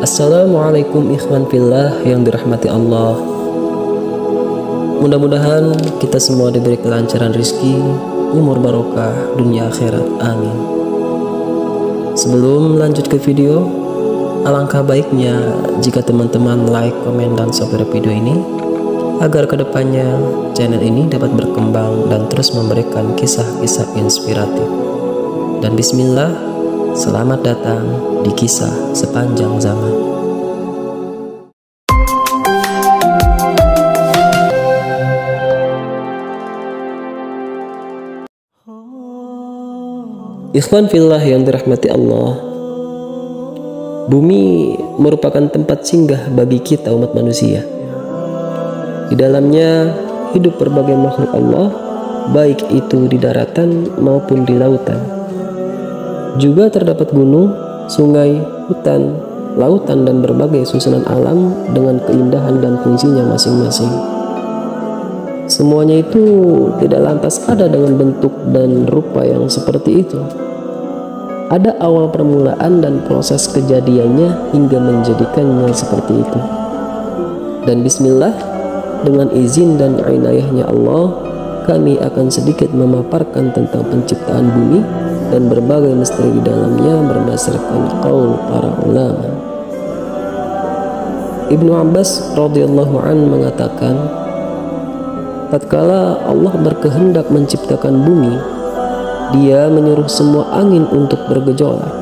Assalamualaikum ikhwan fillah yang dirahmati Allah. Mudah-mudahan kita semua diberi kelancaran rizki, umur barokah, dunia akhirat, amin. Sebelum lanjut ke video, alangkah baiknya jika teman-teman like, komen, dan share video ini agar kedepannya channel ini dapat berkembang dan terus memberikan kisah-kisah inspiratif. Dan bismillah, selamat datang di kisah sepanjang zaman. Ikhwan fillah yang dirahmati Allah, bumi merupakan tempat singgah bagi kita umat manusia. Di dalamnya hidup berbagai makhluk Allah, baik itu di daratan maupun di lautan. Juga terdapat gunung, sungai, hutan, lautan, dan berbagai susunan alam dengan keindahan dan fungsinya masing-masing. Semuanya itu tidak lantas ada dengan bentuk dan rupa yang seperti itu. Ada awal permulaan dan proses kejadiannya hingga menjadikannya seperti itu. Dan bismillah, dengan izin dan inayahnya Allah, kami akan sedikit memaparkan tentang penciptaan bumi dan berbagai misteri di dalamnya berdasarkan qaul para ulama. Ibnu Abbas radhiyallahu an mengatakan, tatkala Allah berkehendak menciptakan bumi, Dia menyuruh semua angin untuk bergejolak.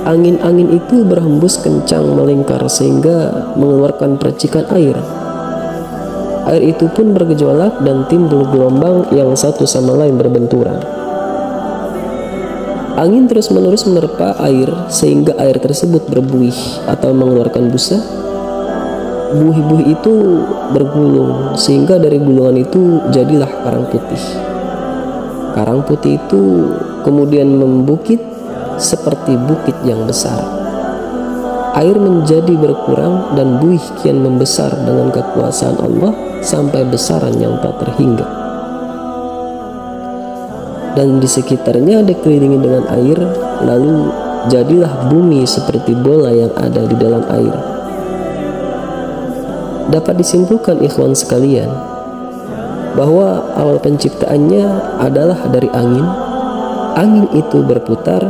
Angin-angin itu berhembus kencang melingkar sehingga mengeluarkan percikan air. Air itu pun bergejolak dan timbul gelombang yang satu sama lain berbenturan. Angin terus-menerus menerpa air sehingga air tersebut berbuih atau mengeluarkan busa. Buih-buih itu bergulung sehingga dari gulungan itu jadilah karang putih. Karang putih itu kemudian membukit seperti bukit yang besar. Air menjadi berkurang dan buih kian membesar dengan kekuasaan Allah sampai besaran yang tak terhingga. Dan di sekitarnya dikelilingi dengan air, lalu jadilah bumi seperti bola yang ada di dalam air. Dapat disimpulkan ikhwan sekalian, bahwa awal penciptaannya adalah dari angin. Angin itu berputar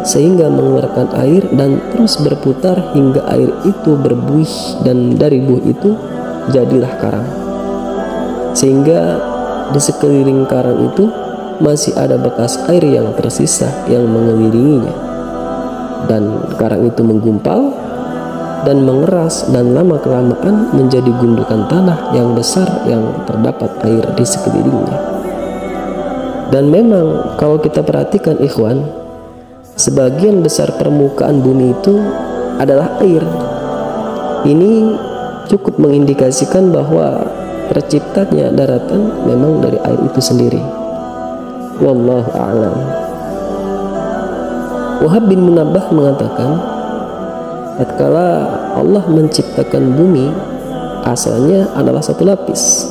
sehingga mengeluarkan air dan terus berputar hingga air itu berbuih, dan dari buih itu jadilah karang. Sehingga di sekeliling karang itu masih ada bekas air yang tersisa yang mengelilinginya, dan karang itu menggumpal dan mengeras dan lama-kelamaan menjadi gundukan tanah yang besar yang terdapat air di sekelilingnya. Dan memang kalau kita perhatikan ikhwan, sebagian besar permukaan bumi itu adalah air. Ini cukup mengindikasikan bahwa terciptanya daratan memang dari air itu sendiri. Wallahu a'lam. Wahab bin Munabbah mengatakan, tatkala Allah menciptakan bumi, asalnya adalah satu lapis.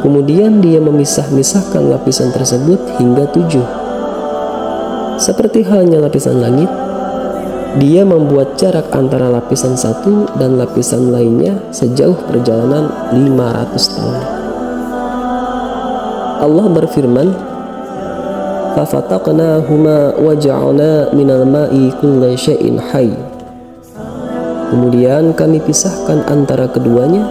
Kemudian Dia memisah-misahkan lapisan tersebut hingga 7. Seperti halnya lapisan langit, Dia membuat jarak antara lapisan satu dan lapisan lainnya sejauh perjalanan 500 tahun. Allah berfirman, fafataqnahuma waja'alna minal ma'i kulla syai'in hayy. Kemudian kami pisahkan antara keduanya,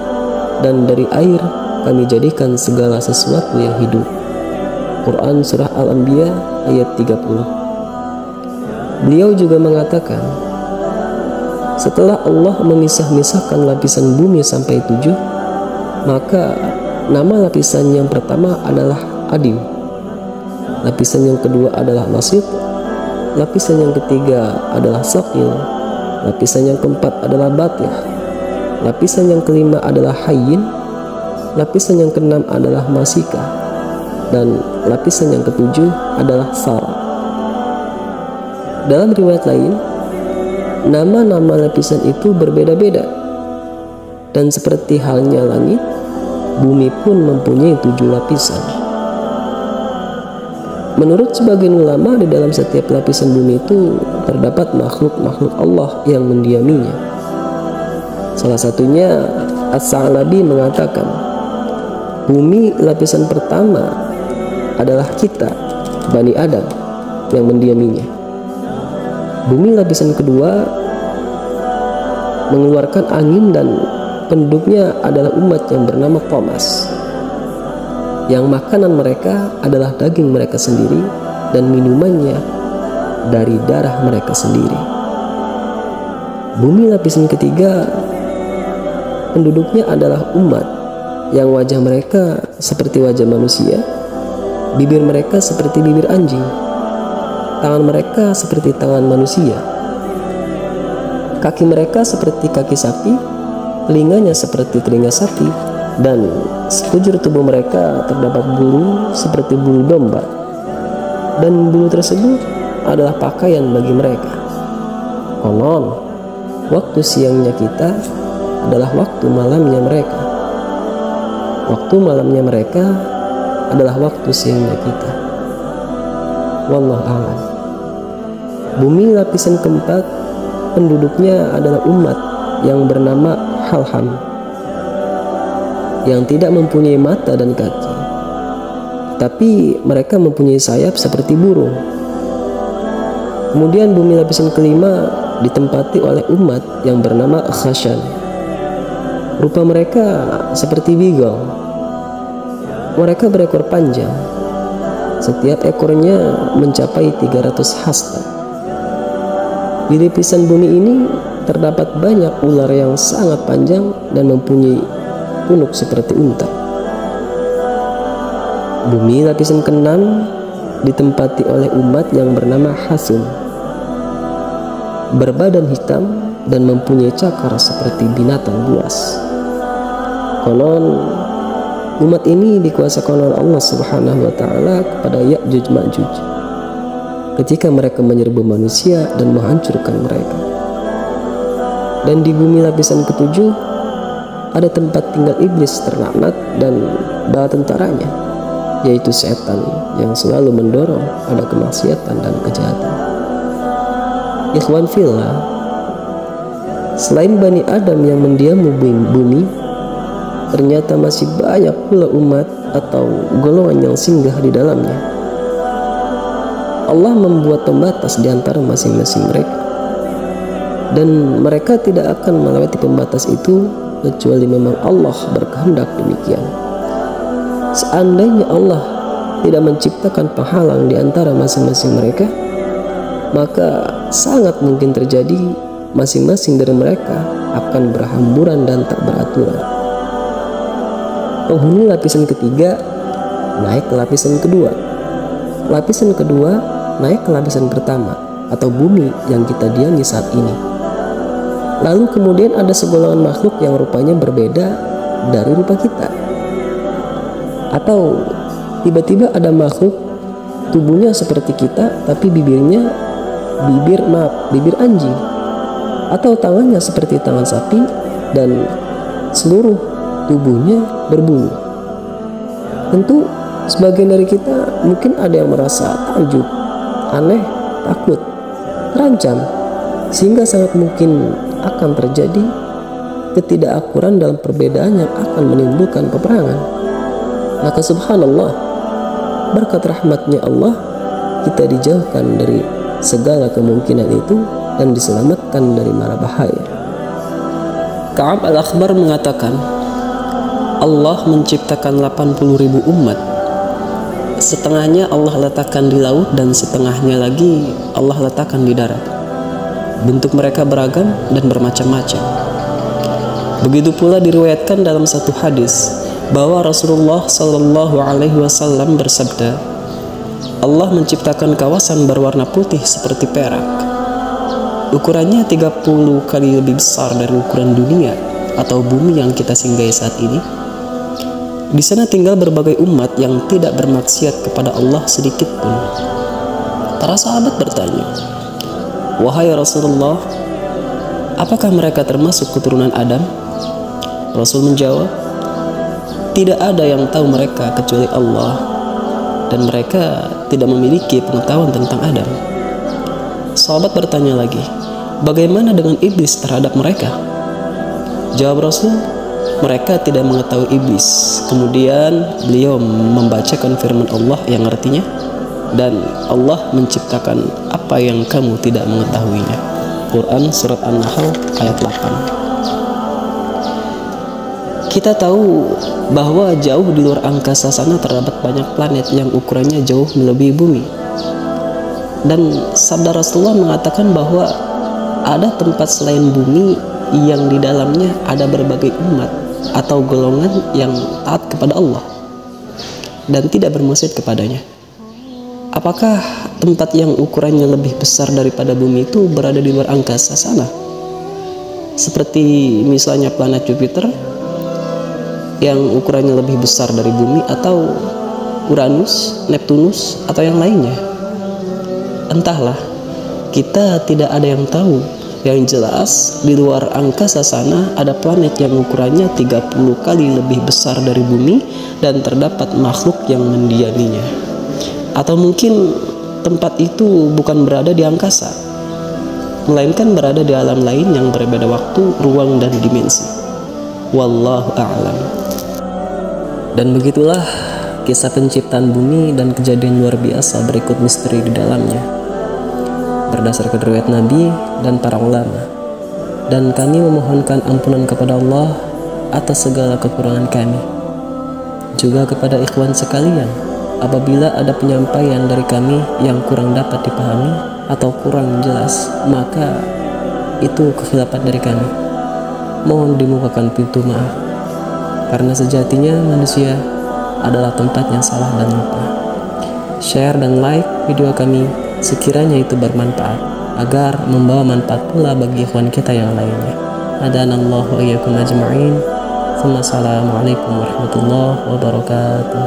dan dari air kami jadikan segala sesuatu yang hidup. Quran Surah Al-Anbiya ayat 30. Beliau juga mengatakan, setelah Allah memisah-misahkan lapisan bumi sampai 7, maka nama lapisan yang pertama adalah Adim, lapisan yang kedua adalah Nasit, lapisan yang ketiga adalah Saqil, lapisan yang keempat adalah Batih, lapisan yang kelima adalah Hayyin, lapisan yang keenam adalah Masika, dan lapisan yang ketujuh adalah Sara. Dalam riwayat lain, nama-nama lapisan itu berbeda-beda, dan seperti halnya langit, bumi pun mempunyai 7 lapisan. Menurut sebagian ulama, di dalam setiap lapisan bumi itu terdapat makhluk-makhluk Allah yang mendiaminya. Salah satunya As-Sa'labi mengatakan, bumi lapisan pertama adalah kita, Bani Adam, yang mendiaminya. Bumi lapisan kedua mengeluarkan angin dan penduduknya adalah umat yang bernama Thomas, yang makanan mereka adalah daging mereka sendiri dan minumannya dari darah mereka sendiri. Bumi lapisan ketiga penduduknya adalah umat yang wajah mereka seperti wajah manusia, bibir mereka seperti bibir anjing, tangan mereka seperti tangan manusia, kaki mereka seperti kaki sapi, telinganya seperti telinga sapi, dan sekujur tubuh mereka terdapat bulu seperti bulu domba, dan bulu tersebut adalah pakaian bagi mereka. Konon, waktu siangnya kita adalah waktu malamnya mereka. Waktu malamnya mereka adalah waktu siangnya kita. Wallahu a'lam. Bumi lapisan keempat penduduknya adalah umat yang bernama Halham, yang tidak mempunyai mata dan kaki, tapi mereka mempunyai sayap seperti burung. Kemudian bumi lapisan kelima ditempati oleh umat yang bernama Khashan. Rupa mereka seperti beagle. Mereka berekor panjang. Setiap ekornya mencapai 300 hasta. Di lapisan bumi ini terdapat banyak ular yang sangat panjang dan mempunyai punuk seperti unta. Bumi lapisan keenam ditempati oleh umat yang bernama Hasum, berbadan hitam dan mempunyai cakar seperti binatang buas. Konon umat ini dikuasakan oleh Allah Subhanahu wa taala kepada Ya'juj Ma'juj ketika mereka menyerbu manusia dan menghancurkan mereka. Dan di bumi lapisan ketujuh ada tempat tinggal iblis terlaknat dan bala tentaranya, yaitu setan yang selalu mendorong pada kemaksiatan dan kejahatan. Ikhwan fillah, selain Bani Adam yang mendiami bumi, ternyata masih banyak pula umat atau golongan yang singgah di dalamnya. Allah membuat pembatas di antara masing-masing mereka, dan mereka tidak akan melewati pembatas itu kecuali memang Allah berkehendak demikian. Seandainya Allah tidak menciptakan penghalang di antara masing-masing mereka, maka sangat mungkin terjadi masing-masing dari mereka akan berhamburan dan tak beraturan. Penghuni lapisan ketiga naik ke lapisan kedua. Lapisan kedua naik ke lapisan pertama atau bumi yang kita diami saat ini. Lalu kemudian ada segolongan makhluk yang rupanya berbeda dari rupa kita. Atau tiba-tiba ada makhluk tubuhnya seperti kita tapi bibir anjing, atau tangannya seperti tangan sapi dan seluruh tubuhnya berbulu. Tentu sebagian dari kita mungkin ada yang merasa takjub, aneh, takut, terancam, sehingga sangat mungkin akan terjadi ketidakakuran dalam perbedaan yang akan menimbulkan peperangan. Maka subhanallah, berkat rahmatnya Allah, kita dijauhkan dari segala kemungkinan itu dan diselamatkan dari mara bahaya. Ka'ab al-Akhbar mengatakan, Allah menciptakan 80.000 umat. Setengahnya Allah letakkan di laut dan setengahnya lagi Allah letakkan di darat. Bentuk mereka beragam dan bermacam-macam. Begitu pula diriwayatkan dalam satu hadis bahwa Rasulullah Shallallahu Alaihi Wasallam bersabda, Allah menciptakan kawasan berwarna putih seperti perak. Ukurannya 30 kali lebih besar dari ukuran dunia atau bumi yang kita singgahi saat ini. Di sana tinggal berbagai umat yang tidak bermaksiat kepada Allah sedikit pun. Para sahabat bertanya, wahai Rasulullah, apakah mereka termasuk keturunan Adam? Rasul menjawab, tidak ada yang tahu mereka kecuali Allah, dan mereka tidak memiliki pengetahuan tentang Adam. sahabat bertanya lagi, bagaimana dengan iblis terhadap mereka? Jawab Rasul, mereka tidak mengetahui iblis. Kemudian beliau membacakan firman Allah yang artinya, dan Allah menciptakan apa yang kamu tidak mengetahuinya. Quran Surat An-Nahl ayat 8. Kita tahu bahwa jauh di luar angkasa sana terdapat banyak planet yang ukurannya jauh melebihi bumi. Dan sabda Rasulullah mengatakan bahwa ada tempat selain bumi yang di dalamnya ada berbagai umat atau golongan yang taat kepada Allah dan tidak bermaksiat kepadanya. Apakah tempat yang ukurannya lebih besar daripada bumi itu berada di luar angkasa sana? Seperti misalnya planet Jupiter yang ukurannya lebih besar dari bumi, atau Uranus, Neptunus, atau yang lainnya. Entahlah, kita tidak ada yang tahu. Yang jelas, di luar angkasa sana ada planet yang ukurannya 30 kali lebih besar dari bumi dan terdapat makhluk yang mendiaminya. Atau mungkin tempat itu bukan berada di angkasa, melainkan berada di alam lain yang berbeda waktu, ruang, dan dimensi. Wallahu a'lam. Dan begitulah kisah penciptaan bumi dan kejadian luar biasa berikut misteri di dalamnya, berdasarkan riwayat Nabi dan para ulama. Dan kami memohonkan ampunan kepada Allah atas segala kekurangan kami. Juga kepada ikhwan sekalian, apabila ada penyampaian dari kami yang kurang dapat dipahami atau kurang jelas, maka itu kekhilafan dari kami. Mohon dibukakan pintu maaf, karena sejatinya manusia adalah tempatnya salah dan lupa. Share dan like video kami sekiranya itu bermanfaat, agar membawa manfaat pula bagi ikhwan kita yang lainnya. Hadanallahu wa iyyakum ajma'in. Assalamualaikum warahmatullahi wabarakatuh.